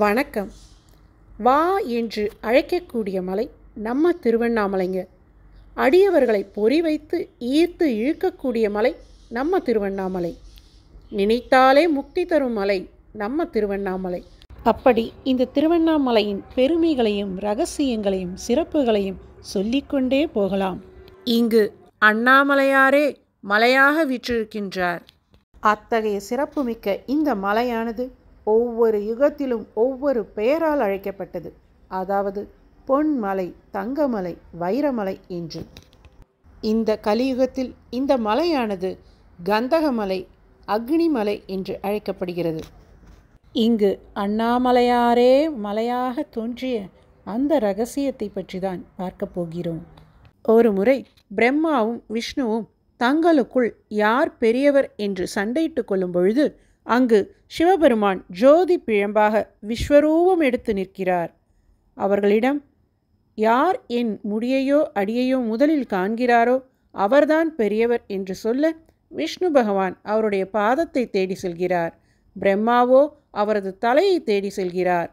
வணக்கம். வா என்று அழைக்கக்கூடிய மலை நம்ம திருவண்ணாமலைங்க. அடியவர்களை பொறி வைத்து ஈர்த்து இழுக்கக்கூடிய மலை நம்ம திருவண்ணாமலை. நினைத்தாலே முக்தி தரும் மலை நம்ம திருவண்ணாமலை. அப்படி இந்த திருவண்ணாமலையின் பெருமைகளையும் ரகசியங்களையும் சிறப்புகளையும் சொல்லிக்கொண்டே போகலாம். இங்கு அண்ணாமலையாரே மலையாக வீற்றிருக்கின்றார். அத்தகைய சிறப்புமிக்க இந்த மலையானது ஒவ்வொரு யுகத்திலும் ஒவ்வொரு பெயரால் அழைக்கப்பட்டது. அதாவது பொன்மலை, தங்கமலை, வைரமலை என்று. இந்த கலியுகத்தில் இந்த மலையானது கந்தகமலை, அக்னிமலை என்று அழைக்கப்படுகிறது. இங்கு அண்ணாமலையாரே மலையாக தோன்றிய அந்த இரகசியத்தை பற்றி தான் பார்க்க போகிறோம். ஒரு முறை பிரம்மாவும் விஷ்ணுவும் தங்களுக்குள் யார் பெரியவர் என்று சண்டையிட்டு கொள்ளும் பொழுது அங்கு சிவபெருமான் ஜோதி பிழம்பாக விஸ்வரூபம் எடுத்து நிற்கிறார். அவர்களிடம் யார் என் முடியையோ அடியையோ முதலில் காண்கிறாரோ அவர்தான் பெரியவர் என்று சொல்ல விஷ்ணு பகவான் அவருடைய பாதத்தை தேடி செல்கிறார். பிரம்மாவோ அவரது தலையை தேடி செல்கிறார்.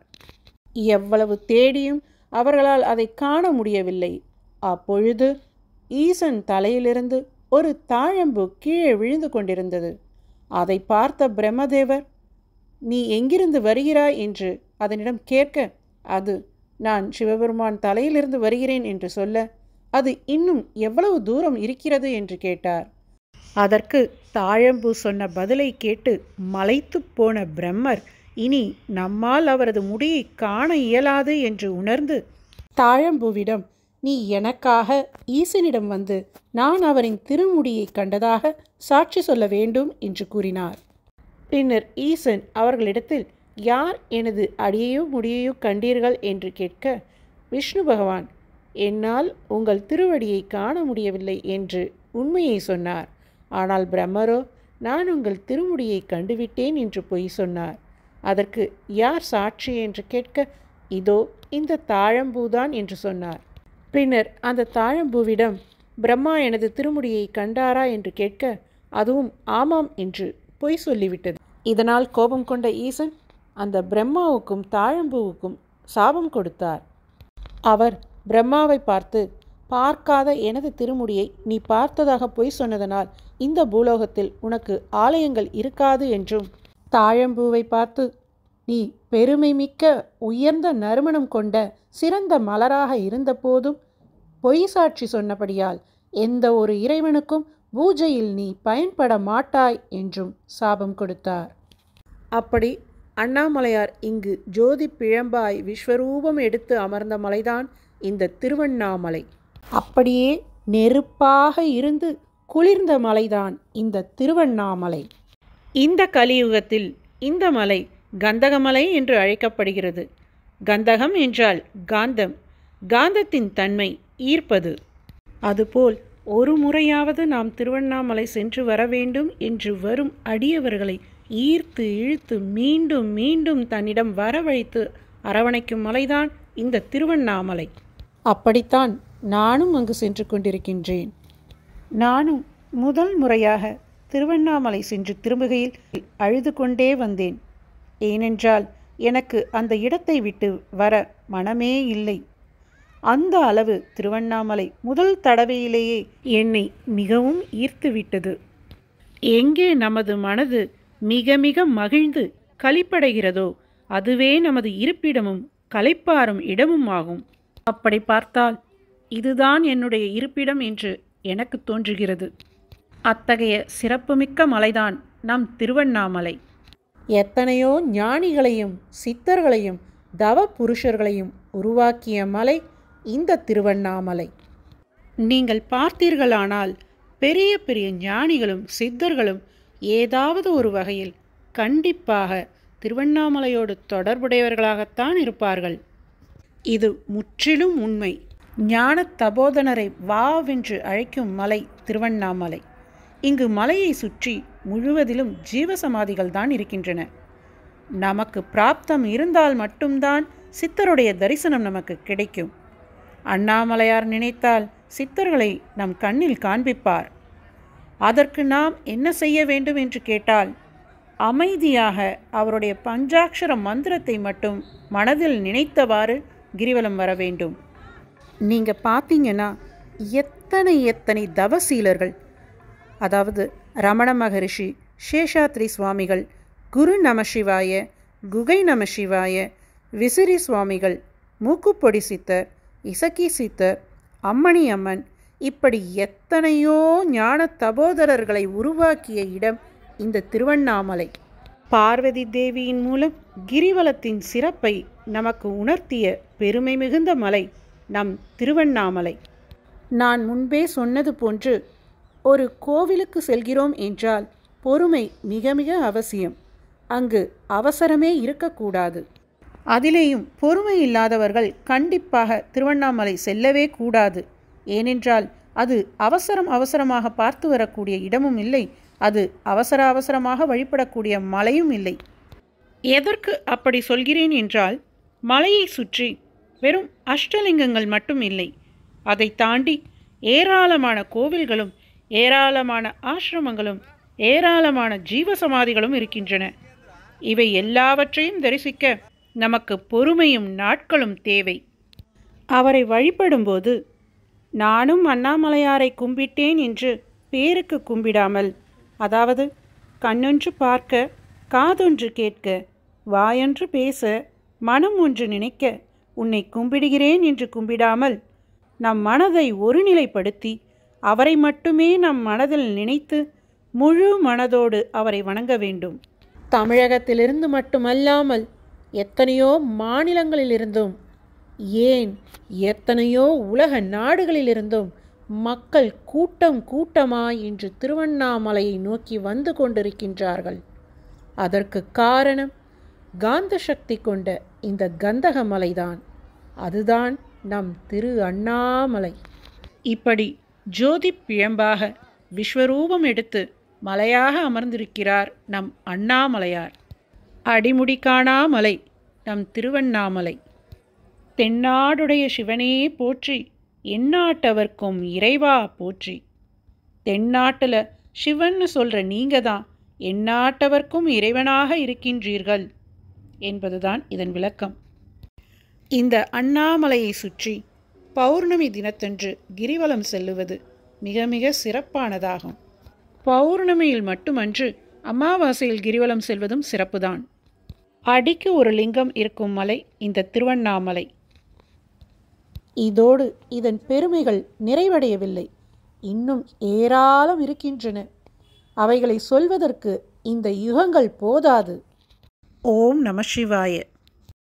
எவ்வளவு தேடியும் அவர்களால் அதை காண முடியவில்லை. அப்பொழுது ஈசன் தலையிலிருந்து ஒரு தாழம்பு கீழே விழுந்து கொண்டிருந்தது. அதை பார்த்த பிரம்மதேவர், நீ எங்கிருந்து வருகிறாய் என்று அதனிடம் கேட்க, அது நான் சிவபெருமான் தலையிலிருந்து வருகிறேன் என்று சொல்ல, அது இன்னும் எவ்வளவு தூரம் இருக்கிறது என்று கேட்டார். அதற்கு தாழம்பு சொன்ன பதிலை கேட்டு மலைத்து போன பிரம்மர் இனி நம்மால் அவரது முடியை காண இயலாது என்று உணர்ந்து தாழம்புவிடம், நீ எனக்காக ஈசனிடம் வந்து நான் அவரின் திருமுடியை கண்டதாக சாட்சி சொல்ல வேண்டும் என்று கூறினார். பின்னர் ஈசன் அவர்களிடத்தில் யார் எனது அடியையோ முடியையோ கண்டீர்கள் என்று கேட்க, விஷ்ணு பகவான் என்னால் உங்கள் திருவடியை காண முடியவில்லை என்று உண்மையை சொன்னார். ஆனால் பிரம்மரோ நான் உங்கள் திருமுடியை கண்டுவிட்டேன் என்று பொய் சொன்னார். அதற்கு யார் சாட்சி என்று கேட்க, இதோ இந்த தாழம்பூதான் என்று சொன்னார். பின்னர் அந்த தாழம்பூவிடம் பிரம்மா எனது திருமுடியை கண்டாரா என்று கேட்க, அதுவும் ஆமாம் என்று பொய் சொல்லிவிட்டது. இதனால் கோபம் கொண்ட ஈசன் அந்த பிரம்மாவுக்கும் தாழம்பூவுக்கும் சாபம் கொடுத்தார். அவர் பிரம்மாவை பார்த்து, பார்க்காத எனது திருமுடியை நீ பார்த்ததாக பொய் சொன்னதனால் இந்த பூலோகத்தில் உனக்கு ஆலயங்கள் இருக்காது என்றும், தாழம்பூவை பார்த்து, நீ பெருமை மிக்க உயர்ந்த நறுமணம் கொண்ட சிறந்த மலராக இருந்தபோதும் பொய் சாட்சி சொன்னபடியால் எந்த ஒரு இறைவனுக்கும் பூஜையில் நீ பயன்பட மாட்டாய் என்றும் சாபம் கொடுத்தார். அப்படி அண்ணாமலையார் இங்கு ஜோதி பிழம்பாய் விஸ்வரூபம் எடுத்து அமர்ந்த மலைதான் இந்த திருவண்ணாமலை. அப்படியே நெருப்பாக இருந்து குளிர்ந்த மலைதான் இந்த திருவண்ணாமலை. இந்த கலியுகத்தில் இந்த மலை கந்தகமலை என்று அழைக்கப்படுகிறது. கந்தகம் என்றால் காந்தம். காந்தத்தின் தன்மை ஈர்ப்பது. அதுபோல் ஒரு முறையாவது நாம் திருவண்ணாமலை சென்று வர வேண்டும் என்று வரும் அடியவர்களை ஈர்த்து இழுத்து மீண்டும் மீண்டும் தன்னிடம் வரவழைத்து அரவணைக்கும் மலைதான் இந்த திருவண்ணாமலை. அப்படித்தான் நானும் அங்கு சென்று கொண்டிருக்கின்றேன். நானும் முதல் முறையாக திருவண்ணாமலை சென்று திரும்புகையில் அழுது கொண்டே வந்தேன். ஏனென்றால் எனக்கு அந்த இடத்தை விட்டு வர மனமே இல்லை. அந்த அளவு திருவண்ணாமலை முதல் தடவையிலேயே என்னை மிகவும் ஈர்த்துவிட்டது. எங்கே நமது மனது மிக மிக மகிழ்ந்து களிப்படைகிறதோ அதுவே நமது இருப்பிடமும் களைப்பாறும் இடமும் ஆகும். அப்படி பார்த்தால் இதுதான் என்னுடைய இருப்பிடம் என்று எனக்கு தோன்றுகிறது. அத்தகைய சிறப்புமிக்க மலைதான் நம் திருவண்ணாமலை. எத்தனையோ ஞானிகளையும் சித்தர்களையும் தவ புருஷர்களையும் உருவாக்கிய மலை இந்த திருவண்ணாமலை. நீங்கள் பார்த்தீர்களானால் பெரிய பெரிய ஞானிகளும் சித்தர்களும் ஏதாவது ஒரு வகையில் கண்டிப்பாக திருவண்ணாமலையோடு தொடர்புடையவர்களாகத்தான் இருப்பார்கள். இது முற்றிலும் உண்மை. ஞான தபோதனரை வாவென்று அழைக்கும் மலை திருவண்ணாமலை. இங்கு மலையை சுற்றி முழுவதிலும் ஜீவசமாதிகள் தான் இருக்கின்றன. நமக்கு பிராப்தம் இருந்தால் மட்டும்தான் சித்தருடைய தரிசனம் நமக்கு கிடைக்கும். அண்ணாமலையார் நினைத்தால் சித்தர்களை நம் கண்ணில் காண்பிப்பார். அதற்கு நாம் என்ன செய்ய வேண்டும் என்று கேட்டால், அமைதியாக அவருடைய பஞ்சாட்சர மந்திரத்தை மட்டும் மனதில் நினைத்தவாறு கிரிவலம் வர வேண்டும். நீங்கள் பார்த்தீங்கன்னா எத்தனை தவசீலர்கள், அதாவது ரமண மகரிஷி, சேஷாத்ரி சுவாமிகள், குரு நமசிவாய, குகை நமசிவாய, விசிறி சுவாமிகள், மூக்குப்பொடி சித்தர், இசக்கி சித்தர், அம்மணி அம்மன், இப்படி எத்தனையோ ஞான தபோதரர்களை உருவாக்கிய இடம் இந்த திருவண்ணாமலை. பார்வதி தேவியின் மூலம் கிரிவலத்தின் சிறப்பை நமக்கு உணர்த்திய பெருமை மிகுந்த மலை நம் திருவண்ணாமலை. நான் முன்பே சொன்னது போன்று ஒரு கோவிலுக்கு செல்கிறோம் என்றால் பொறுமை மிக மிக அவசியம். அங்கு அவசரமே இருக்கக்கூடாது. அதிலேயும் பொறுமை இல்லாதவர்கள் கண்டிப்பாக திருவண்ணாமலை செல்லவே கூடாது. ஏனென்றால் அது அவசரமாக பார்த்து வரக்கூடிய இடமும் இல்லை, அது அவசரமாக வழிபடக்கூடிய மலையும் இல்லை. எதற்கு அப்படி சொல்கிறேன் என்றால், மலையை சுற்றி வெறும் அஷ்டலிங்கங்கள் மட்டும் இல்லை, அதை தாண்டி ஏராளமான கோவில்களும் ஏராளமான ஆசிரமங்களும் ஏராளமான ஜீவசமாதிகளும் இருக்கின்றன. இவை எல்லாவற்றையும் தரிசிக்க நமக்கு பொறுமையும் நாட்களும் தேவை. அவரை வழிபடும்போது நானும் அண்ணாமலையாரை கும்பிட்டேன் என்று பேருக்கு கும்பிடாமல், அதாவது கண்ணொன்று பார்க்க, காதொன்று கேட்க, வாயொன்று பேச, மனம் ஒன்று நினைக்க உன்னை கும்பிடுகிறேன் என்று கும்பிடாமல், நம் மனதை ஒருநிலைப்படுத்தி அவரை மட்டுமே நம் மனதில் நினைத்து முழு மனதோடு அவரை வணங்க வேண்டும். தமிழகத்திலிருந்து மட்டுமல்லாமல் எத்தனையோ மாநிலங்களிலிருந்தும், ஏன் எத்தனையோ உலக நாடுகளிலிருந்தும் மக்கள் கூட்டமாய் இன்று திருவண்ணாமலையை நோக்கி வந்து கொண்டிருக்கின்றார்கள். அதற்கு காரணம் காந்த சக்தி கொண்ட இந்த கந்தகமலைதான். அதுதான் நம் திரு அண்ணாமலை. இப்படி ஜோதி பிழம்பாக விஸ்வரூபம் எடுத்து மலையாக அமர்ந்திருக்கிறார் நம் அண்ணாமலையார். அடிமுடி காணா மலை நம் திருவண்ணாமலை. தென்னாடுடைய சிவனே போற்றி, எந்நாட்டவர்க்கும் இறைவா போற்றி. தென்னாட்டில் சிவன்னு சொல்கிற நீங்கள் தான் எந்நாட்டவர்க்கும் இறைவனாக இருக்கின்றீர்கள் என்பதுதான் இதன் விளக்கம். இந்த அண்ணாமலையை சுற்றி பௌர்ணமி தினத்தன்று கிரிவலம் செல்லுவது மிக மிக சிறப்பானதாகும். பௌர்ணமியில் மட்டுமன்று, அமாவாசையில் கிரிவலம் செல்வதும் சிறப்புதான். அடிக்கு ஒரு லிங்கம் இருக்கும் மலை இந்த திருவண்ணாமலை. இதோடு இதன் பெருமைகள் நிறைவடையவில்லை, இன்னும் ஏராளம் இருக்கின்றன. அவைகளை சொல்வதற்கு இந்த யுகங்கள் போதாது. ஓம் நம சிவாய.